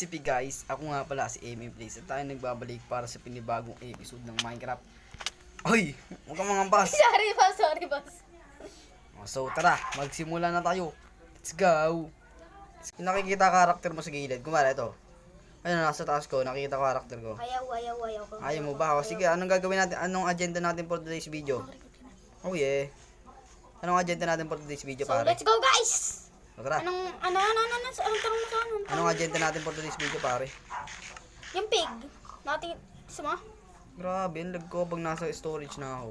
Sipi guys, ako nga pala si Amy Blaze at tayo nagbabalik para sa pinibagong episode ng Minecraft. Hoy! Huwag kang mangampas! Sorry boss. So tara, magsimula na tayo. Let's go! Nakikita karakter mo sa gilid. Kumara ito. Ayun, nasa taas ko, nakikita karakter ko. Ayaw ko. Ayaw mo ba? O sige, anong gagawin natin? Anong agenda natin for today's video? Oh yeah. Anong agenda natin for today's video, So pare? let's go guys! So, tara. Anong tanong mo? Anong agenda natin for today's video, pare? Yung pig. Natin, sama? Grabe, ang lag ko pag nasa storage na ako.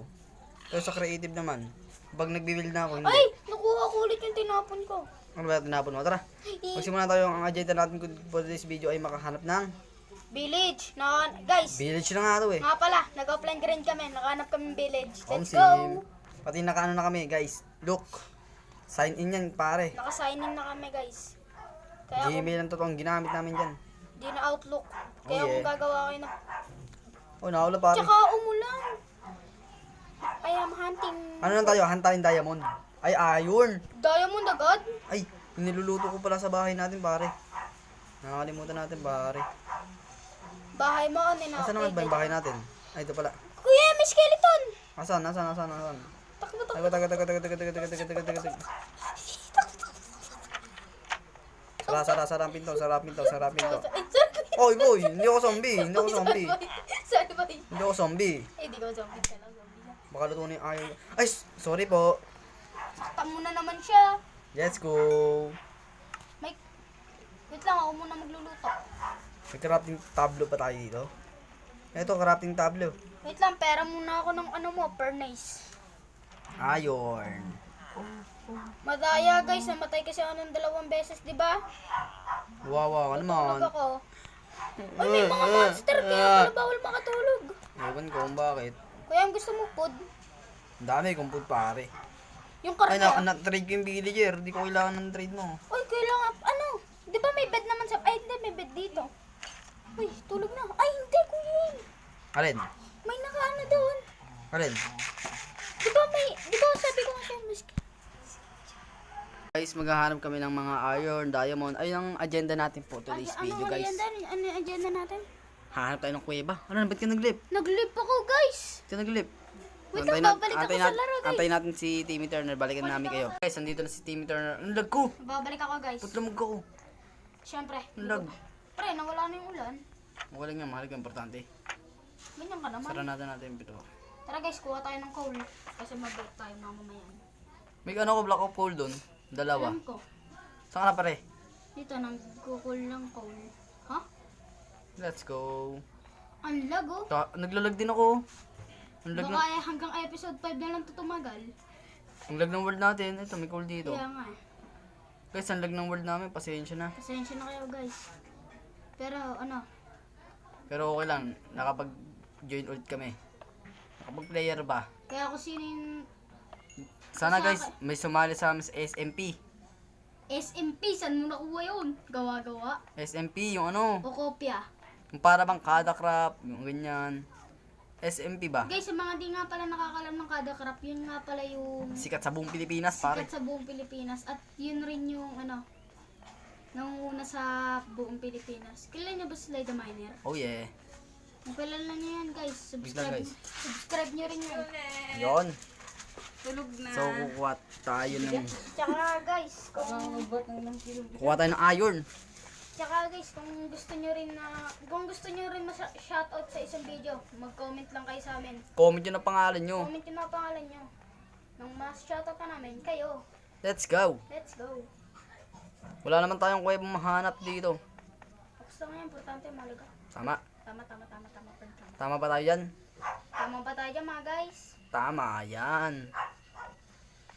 Pero sa creative naman, pag nagbibuild na ako, hindi. Ay! Nakuha ko ulit yung tinapon ko. Ano ba tinapon mo? Tara, magsimula tayo. Ang agenda natin for today's video ay makahanap ng Village. Guys, village na nga to eh. nga pala, nag-offline grind kami. Nakahanap kami ng village. Let's Omsim. go! Pati nakaano na kami, guys. Look. Sign in yan, pare. Naka-sign in na kami guys. Kaya Gmail ang totoong ginamit namin dyan. di na Outlook. Kaya Oh, yeah. kung gagawa kayo na. Oh, naula, pare. Tsaka umulan. I am hunting. Ano lang tayo? Hantayin diamond. Ay, iron. Diamond agad? Ay, niluluto ko pala sa bahay natin, pare. Nakakalimutan natin, pare. Bahay mo, Asan naman ba yung bahay natin? Ay, ito pala. Kuya, may skeleton! Asan? Takbo. Taga. Sara ang pinto. Oy, hindi ako zombie. Sorry, boy. Hindi ako zombie. Eh, di ko zombie ka lang. Baka lutunin ayaw. Ay, sorry po. Tamo na naman siya. Let's go. Wait lang, ako muna magluluto. May crafting tablo pa tayo dito. Ito, crafting tablo. Wait lang, pera muna ako ng furnace. Iron. Madaya guys, namatay kasi ako ng 2 beses, di ba? Wow, ano naman? Tulog ako. Ay, may mga monster kaya pala bawal makatulog. Ewan ko kung bakit. Kuya, ang gusto mo food? Ang dami kong food, pare. Yung Ay, karne. na-trade ko yung villager. Di ko kailangan ng trade mo. Uy, kailangan, di ba may bed naman sa, ay hindi, may bed dito. Uy, tulog na. Ay, hindi, kuya. Alin? May nakaano doon. Alin? Di ba sabi ko kasi, Guys, maghahanap kami ng mga iron, diamond. Ay, ang agenda natin po today's video, guys. Ano yung agenda natin? Hahanap tayo ng kuweba. Ano, ba't ka naglip? Nag-live ako, guys. Ito naglip. Wait lang, babalik ako sa laro, guys. Antayin natin si Timmy Turner. Balikan namin kayo. Guys, andito na si Timmy Turner. Ang lag ko! Babalik ako, guys. Putlamog ko. Siyempre. Ang lag. Pre, nawala na yung ulan. Wala nga, mahalaga, importante. Ganyan ka naman. Sara natin yung pito. Tara guys, kuha tayo ng coal. Kasi mag-break tayo mamamayan. May ano ko, black of coal doon. Dalawa. Alam ko. Saan ka na pare? Dito, nag-coal ng coal. Ha? Let's go. Ang lag oh. Naglalag din ako. Ang lag, Baka hanggang episode 5 na lang ito tumagal. ang lag ng world natin. Ito, may coal dito. Kaya nga eh. Guys, ang lag ng world namin. Pasensya na. Pasensya na kayo guys. Pero Pero okay lang. Nakapag-join ulit kami. Nakapag-player ba? kaya kung sino yung Sana guys, may sumali sa amin sa SMP. SMP, saan mo nakuha yun? Gawa-gawa? SMP, yung ano. O kopya? Yung para bang kada crap, yung ganyan. SMP ba? Guys, sa mga di nga pala nakakalam ng kada crap, yun nga pala yung Sikat sa buong Pilipinas, pare. sikat sa buong Pilipinas. At yun rin yung nangunguna sa buong Pilipinas. Kilala niyo ba si Slide the Miner? Oh yeah. Kung kilala niyo yan guys, Bigla, guys. subscribe niyo rin yun. Yon. Tulog na. So, kukuha tayo ng... Tsaka guys, Kukuha tayo ng iron. kung gusto niyo rin ma-shoutout sa isang video, mag-comment lang kayo sa amin. Comment yun ang pangalan nyo. Comment yun ang pangalan niyo. Nung ma-shoutout ka namin, kayo. Let's go. Let's go. Wala naman tayong kuweba mahanap dito. Gusto nga, importante, malaga. Tama. Tama. Tama ba tayo dyan? Tama ba tayo dyan mga guys? Tama, yan.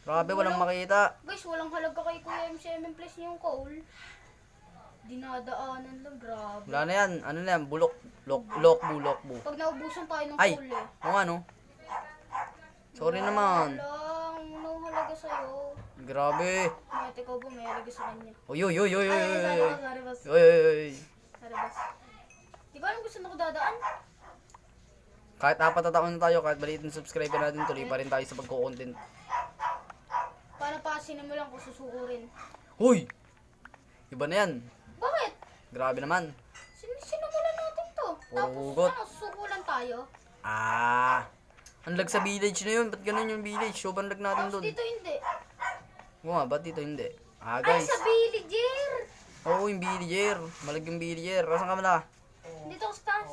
Grabe, walang makita. Guys, walang halaga kay Kuya MC7 Plus yung coal. Dinadaanan lang, grabe. Wala na yan. Ano na yan? Lokbu. Pag naubusan tayo ng Ay, coal eh. kung ano. Sorry naman. Walang halaga sa'yo. Grabe. Mate ko ba may halaga sa kanya? Uy. Sorry boss. Uy. Sorry boss. Di ba anong gusto na ko dadaan? Kahit 4 na taon na tayo, kahit maliit na subscriber natin, tuloy pa rin tayo sa pagko-content. Para pa sinimulan ko susukurin. Hoy! Iba na yan. Bakit? Grabe naman. Sinimulan natin to. Puro Tapos, hugot. susukulan tayo. Ang lag sa village na yun. Ba't ganun yung village? Sobrang lag natin Tapos doon. dito hindi. Oo nga, ba't dito hindi? Ay, Guys. sa villager. Oo, yung villager. Malag yung villager. Asan ka pala? Dito sa taas.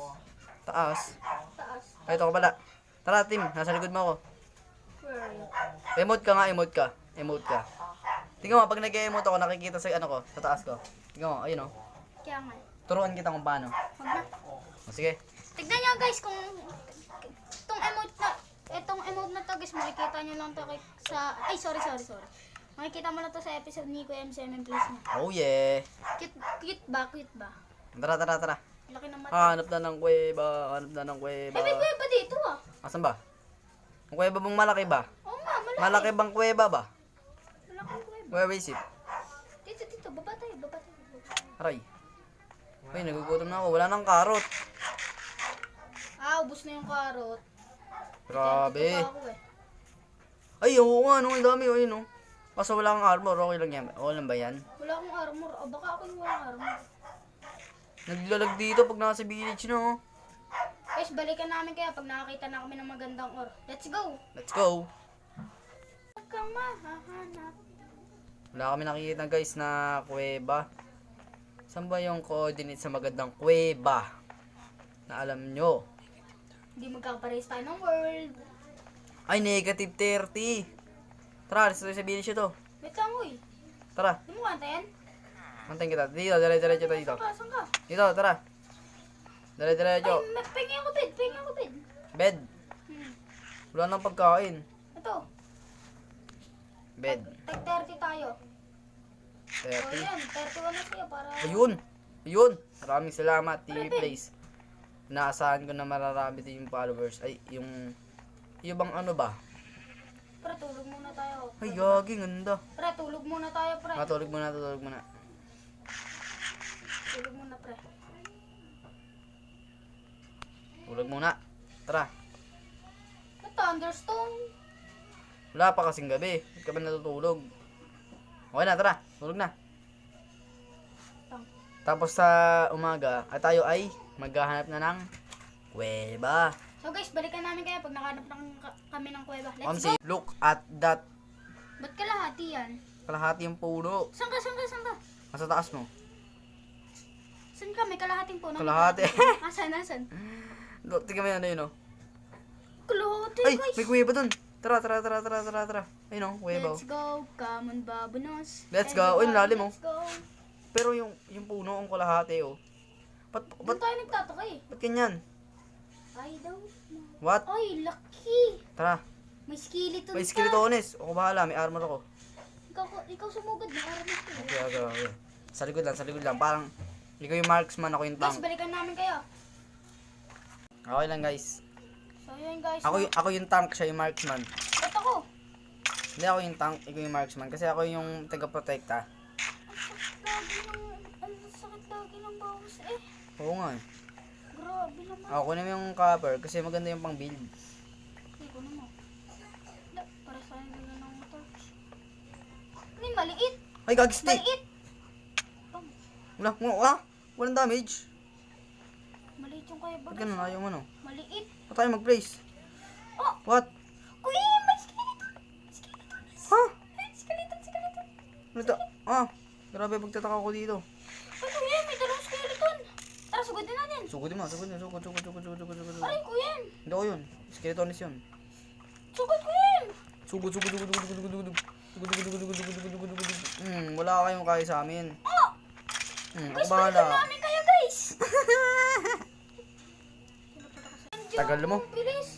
Taas. Taas. Ay, ito ka pala. Tara, Tim. Nasa likod mo ako. Where are you? Emote ka nga, emote ka. Emote ka. Tingnan mo, pag nag-emote ako, nakikita sa ano ko, sa taas ko. Tingnan mo, ayun o. Kaya nga. Turuan kita kung paano. Huwag na. O, sige. Tignan nyo guys kung itong emote na to guys, makikita nyo lang to sa, ay sorry. Makikita mo na to sa episode ni Kuya M7 Please niya. Oh yeah. Cute ba? Tara. Laki ng mata. Hanap na ng kuweba. Ay, may kuya ba dito ah? Asan ba? Ang kuweba bang malaki ba? Oo nga, malaki. Malaki bang kuweba ba? Malaking kuya ba? Where is it? Dito, baba tayo. Aray. Uy, nagugutom na ako. Wala nang karot. Ubos na yung karot. Grabe. Ito pa ako eh. Ay, oo nga, no. Ang dami, ayun, no. Kaso wala kang armor. Okay lang yan. Okay lang ba yan? Wala akong armor. Baka ako yung walang armor. Naglalag dito pag nasa village, no. Guys, balikan namin kaya pag nakakita na kami ng magandang or. Let's go! Let's go. Huwag kang mahahanap. Wala kami nakikita, guys, na kuweba. Saan ba yung coordinate sa magandang kuweba? Na alam nyo. Hindi magkakapares tayo ng world. Ay, negative 30. Tara, alis tayo sa village ito. Wait lang, uy. Tara, Hindi mo kanta yan? antayin kita. Dito, dire-diretso tayo dito. Saan ka? Dito, tara. Dire-diretso. Ay, pengi ako bed. Bed. Wala nang pagkain. Ito, Bed. tag 30 tayo. O 30. yan, 31 na siya para... Ayun. Maraming salamat, TV Plays. Inaasahan ko na mararami din yung followers. Ay, yung bang ano ba? Pre, tulog muna tayo. Ay, gagi, ganda. Pre, tulog muna tayo, pre. Tulog muna. Tulog muna, pre. Tulog muna. Tara. Thunderstorm. Wala pa kasing gabi. Ba't ka ba natutulog? Okay na, tara. Tulog na. Tapos sa umaga, tayo ay maghahanap na ng kuweba. So guys, balikan namin kaya pag nakahanap kami ng kuweba. Let's Omsi, go! look at that. Ba't kalahati yan? Kalahati yung puno. Saan ka? Nasa taas mo. Saan ka? May kalahating po. Kalahati. Asan? Tingnan mo yan, ayun o. Kalahati, Ay, guys. may kuweba dun. Tara. Ayun o, kuweba o. Let's go. Come on, babunos. Let's go. Uy, lalim, oh. Let's go. Pero yung puno ang kalahati o. Ba't Doon tayo nagtataka eh. ganyan? I don't know. What? Ay, lucky. Tara. May skeleton May ka. skeletones. Ako bahala, may armor ako. Ikaw sumugod na aramis ko. Okay. Sa likod lang. Parang, ikaw yung marksman, ako yung Guys, tank. balikan namin kayo. Okay lang, guys. So yun guys. Ako yung tank, siya yung marksman. Ba't ako? Hindi ako yung tank, ikaw yung marksman. Kasi ako yung taga-protekta. Ang sakit lagi ng bawas eh. Oo nga. Grabe naman. Ako na yung cover kasi maganda yung pang build. Hindi ko naman. Para sa akin na ng torch. Ano yung maliit? Ay, gagisti! Maliit! Walang damage. Maliit yung kaya Ba't bagas. ganun, ayaw mo no? Maliit. Ba't tayo mag-place? Oh! What? Kuya, may skeleton! Ha? Skeleton! Ano to? Grabe, magtataka ako dito. Ay kuya, may dalawang skeleton! Tara, sugutin natin. Sugod mo, sugod. Ay kuya, Hindi ako yun. Skeletonis yun. sugod kuya. Sugod. Wala kayong kaya sa amin. Ako Guys, balikan bahala. namin kayo guys. Tagal mo. Bilis.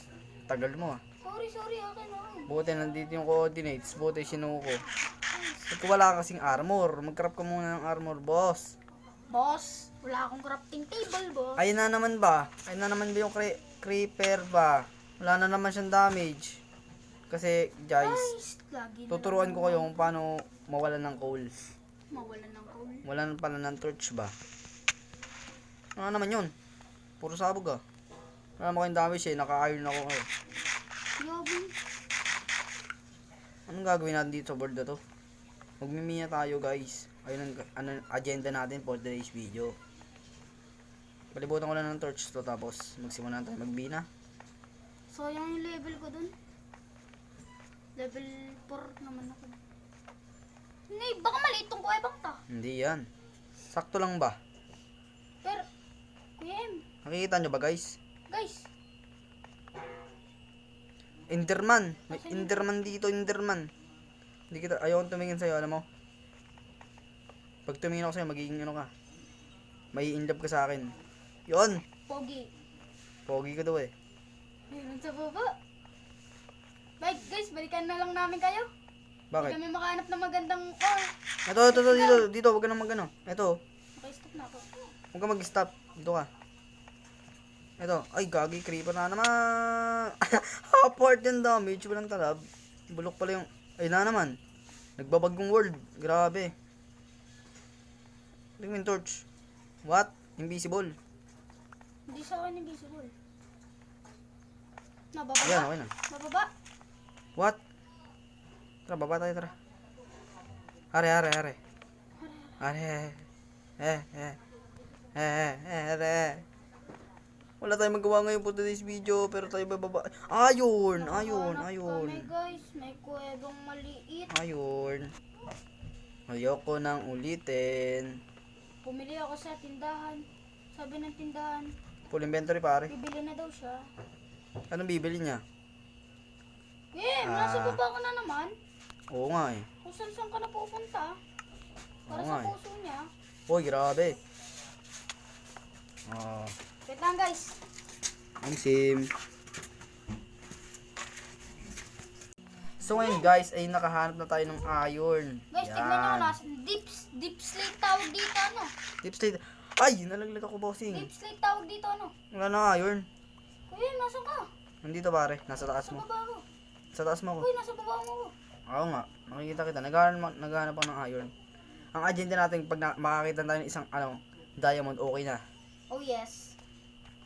Tagal mo ah. Sorry, akin. Buti nandito yung coordinates. Buti sinuko. Ba't wala kasing armor? Mag-craft ka muna ng armor, boss. Boss, wala akong crafting table, boss. Ayun na naman ba yung creeper ba? Wala na naman siyang damage. Kasi, guys, Guys, lagi na tuturuan ko kayo kung paano mawalan ng coal. mawalan ng coal. Wala na pala ng torch ba? Ano naman yun? Puro sabog ah. Wala naman kayong damage eh. Naka-iron ako eh. Yabi. Anong gagawin natin dito sa board na to? Magmimiya tayo guys. Ayun ang agenda natin for today's video. Palibutan ko lang ng torch to tapos magsimula na tayo magbina. Sayang yung level ko dun. Level 4 naman ako. Hindi, baka maliit tong kuwebang ta. Hindi yan. Sakto lang ba? Pero, Kuya M, Nakikita nyo ba guys? guys, Enderman. May Enderman dito, Enderman. Hindi kita, ayaw kong tumingin sa'yo, alam mo? Pag tumingin ako sa'yo, magiging ano ka. May in love ka sa akin. Yon. pogi. Pogi ka daw eh. Ayun sa baba. Bye guys, balikan na lang namin kayo. Hindi Bakit? kami makahanap ng magandang ore. Ito, dito, wag ka na magano. Ito, Okay, stop na ako. huwag ka mag-stop. Dito ka. Ito, ay gagi, creeper na naman. Half-part yung damage, walang talab. Bulok pala yung, ay na naman. Nagbabagong world, grabe. Tingnan mo yung torch. What? Invisible. Hindi sa akin invisible. Nababa. Ayan, okay na. Nababa. What? Tara, baba tayo, tara. Are. Are. Wala tayong magawa ngayon po today's video, pero tayo bababa. Ayun. Kami guys, may kuwebang maliit. Ayun. Ayoko nang ulitin. Pumili ako sa tindahan. Sabi ng tindahan, Full inventory pare. bibili na daw siya. Anong bibili niya? Nasa baba ka na naman. Oo nga eh. Kung saan ka na pupunta. Para Oo sa nga eh. puso niya. Uy, grabe. Wait lang guys. Ang sim. So ngayon guys, ay nakahanap na tayo ng iron. Guys, tignan nyo nasa deep slate tawag dito ano. Deep slate. Ay, nalaglag ako bossing. Deep slate tawag dito ano. Wala na iron. Kuya, nasa ka? Nandito pare, nasa taas Sa mo. baba ko. Sa taas mo ko. Kuya, nasa baba mo ko. Oo nga, nakikita kita. Naghahanap ako ng iron. Ang agenda natin pag makakita tayo ng isang diamond, okay na. Oh yes.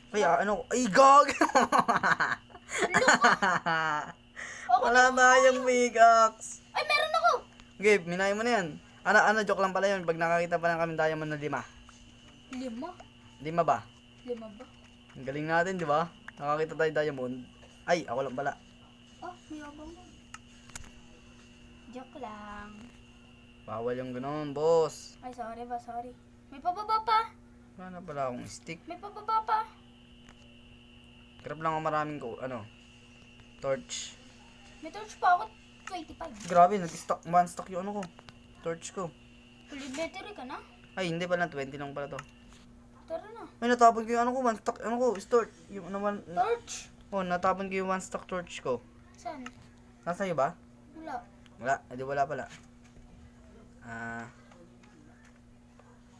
Ay, ay gag! Wala na yung pickaxe. Ay, meron ako! Okay, minayin mo na yan. Joke lang pala yun. Pag nakakita pa lang kami diamond na 5. 5? 5 ba? 5 ba? Ang galing natin, di ba? Nakakita tayo diamond. Ay, ako lang pala. Oh, may abang mo. Joke lang. Bawal yung ganoon, boss. Ay, sorry. May pababa pa. Wala na pala akong stick. May pababa pa. Grab lang ako maraming torch. May torch pa ako. 25. Grabe, one stock yung torch ko. Full battery ka na? Ay, hindi pala, 20 lang pala to. Tara na. Ay, natapon ko yung one stock, store. Yung Torch? natapon ko yung one stock torch ko. Saan? Nasa iyo ba? Wala. Wala, edi wala pala.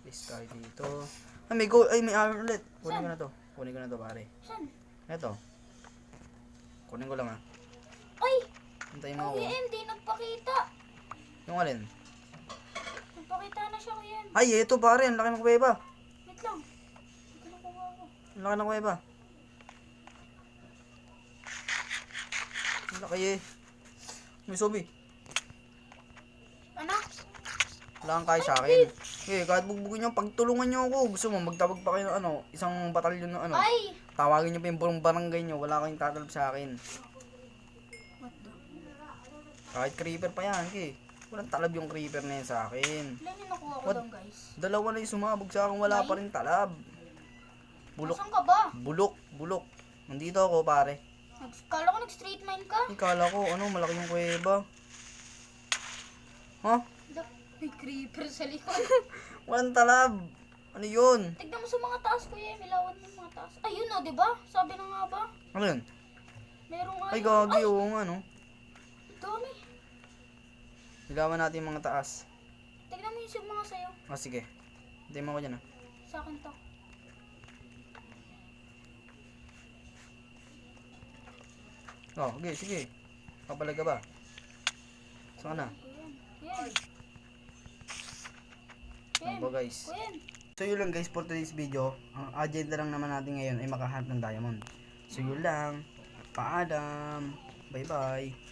Please tayo dito. Ay, may iron ulit. Kunin ko na to, pare. Saan? Eto. Kunin ko lang Ay! Hintayin mo ako. Kuya M, di nagpakita. Yung alin? Nagpakita na siya, Kuya M. Ay, eto pare, ang laki ng kuweba. Wait lang. Ito na kuha ako. Ang laki ng kuweba. Ang laki eh. May zombie. Ano? Wala kang kaya sa akin. Okay, kahit bugbugin nyo, pagtulungan nyo ako. Gusto mo, magtabag pa kayo ng isang batalyon ng Ay! Tawagin nyo pa yung buong barangay nyo, wala kayong tatalab sa akin. What the? Kahit creeper pa yan, walang talab yung creeper na yan sa akin. Ilan yung nakuha ko What? doon, guys? Dalawa na yung sumabog sa akin, wala pa rin talab. Nasaan ka ba? Bulok. Nandito ako, pare. Kala ko nag-straight line ka. Ikala ko, malaki yung kuweba. Ha? May creeper sa likod. Walang talab. Ano yun? Tignan mo sa mga taas, Kuya M. Ilawan mo yung mga taas. Ayun o, diba? Sabi na nga ba? Ano yun? Merong Ay, gagi, oo nga, no? Dami. Ilawan natin yung mga taas. Tignan mo yung mga sayo. Sige. Hintayin mo ko dyan, Sa akin to. Sige. Papalag ka ba? Saan ka na? Kuya M. Ano ba, guys? Kuya M. So yun lang guys for today's video. Ang agenda lang naman natin ngayon ay makahanap ng diamond. So yun lang. Paalam. Bye bye.